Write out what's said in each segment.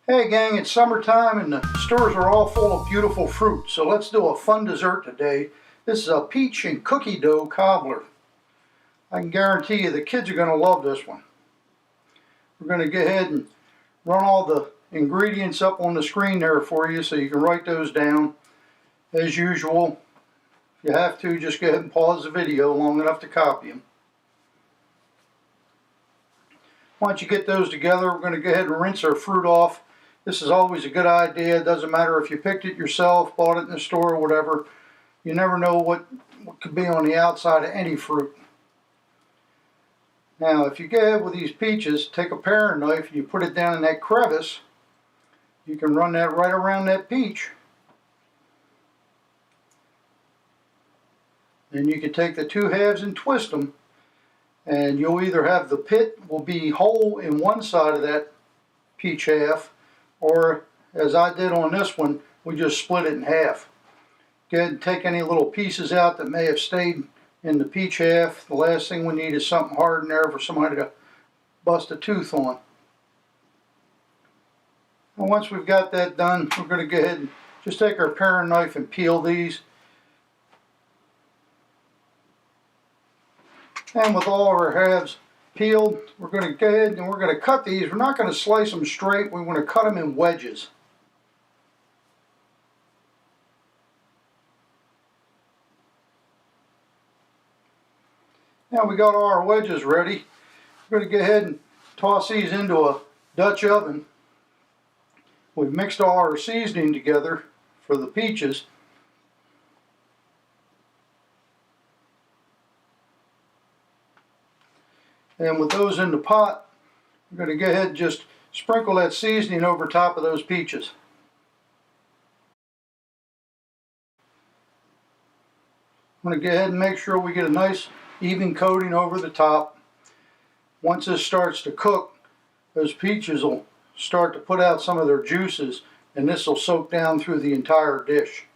Hey gang, it's summertime and the stores are all full of beautiful fruit, so let's do a fun dessert today. This is a peach and cookie dough cobbler. I can guarantee you the kids are going to love this one. We're going to go ahead and run all the ingredients up on the screen there for you so you can write those down. As usual, if you have to, just go ahead and pause the video long enough to copy them. Once you get those together, we're going to go ahead and rinse our fruit off. This is always a good idea. It doesn't matter if you picked it yourself, bought it in the store, or whatever. You never know what could be on the outside of any fruit. Now, if you go ahead with these peaches, take a paring knife and you put it down in that crevice. You can run that right around that peach. Then you can take the two halves and twist them. And you'll either have the pit will be whole in one side of that peach half, or as I did on this one, we just split it in half. Go ahead and take any little pieces out that may have stayed in the peach half. The last thing we need is something hard in there for somebody to bust a tooth on. And once we've got that done, we're going to go ahead and just take our paring knife and peel these. And with all our halves peeled, we're going to go ahead and we're going to cut these. We're not going to slice them straight. We want to cut them in wedges. Now we got all our wedges ready. We're going to go ahead and toss these into a Dutch oven. We've mixed all our seasoning together for the peaches. And with those in the pot, we're going to go ahead and just sprinkle that seasoning over top of those peaches. I'm going to go ahead and make sure we get a nice even coating over the top. Once this starts to cook, those peaches will start to put out some of their juices, and this will soak down through the entire dish.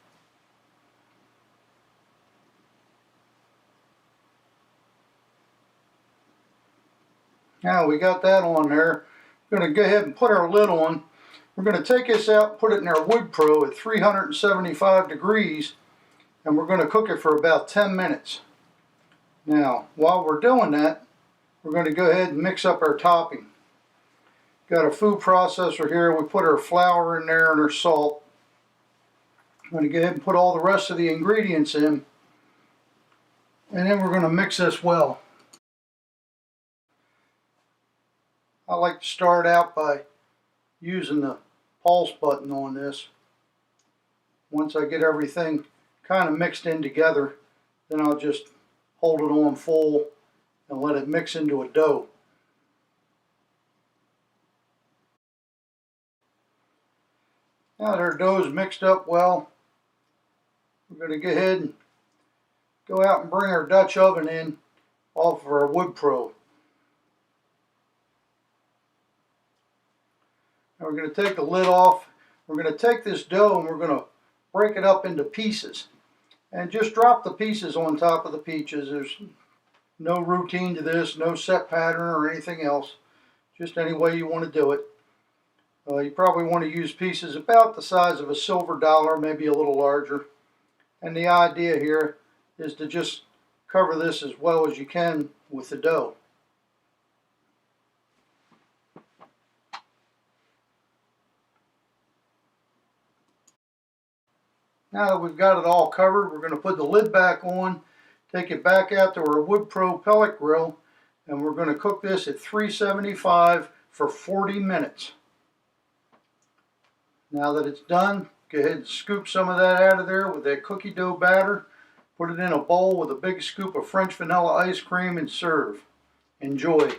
Now we got that on there. We're going to go ahead and put our lid on. We're going to take this out and put it in our wood pro at 375 degrees, and we're going to cook it for about 10 minutes. Now, while we're doing that, we're going to go ahead and mix up our topping. Got a food processor here. We put our flour in there and our salt. I'm going to go ahead and put all the rest of the ingredients in, and then we're going to mix this well. I like to start out by using the pulse button on this. Once I get everything kind of mixed in together, then I'll just hold it on full and let it mix into a dough. Now that our dough is mixed up well, we're going to go ahead and go out and bring our Dutch oven in off of our wood pro. Now we're going to take the lid off. We're going to take this dough and we're going to break it up into pieces. And just drop the pieces on top of the peaches. There's no routine to this, no set pattern or anything else. Just any way you want to do it. You probably want to use pieces about the size of a silver dollar, maybe a little larger. And the idea here is to just cover this as well as you can with the dough. Now that we've got it all covered, we're going to put the lid back on, take it back out to our Wood Pro pellet grill, and we're going to cook this at 375 for 40 minutes. Now that it's done, go ahead and scoop some of that out of there with that cookie dough batter, put it in a bowl with a big scoop of French vanilla ice cream, and serve. Enjoy.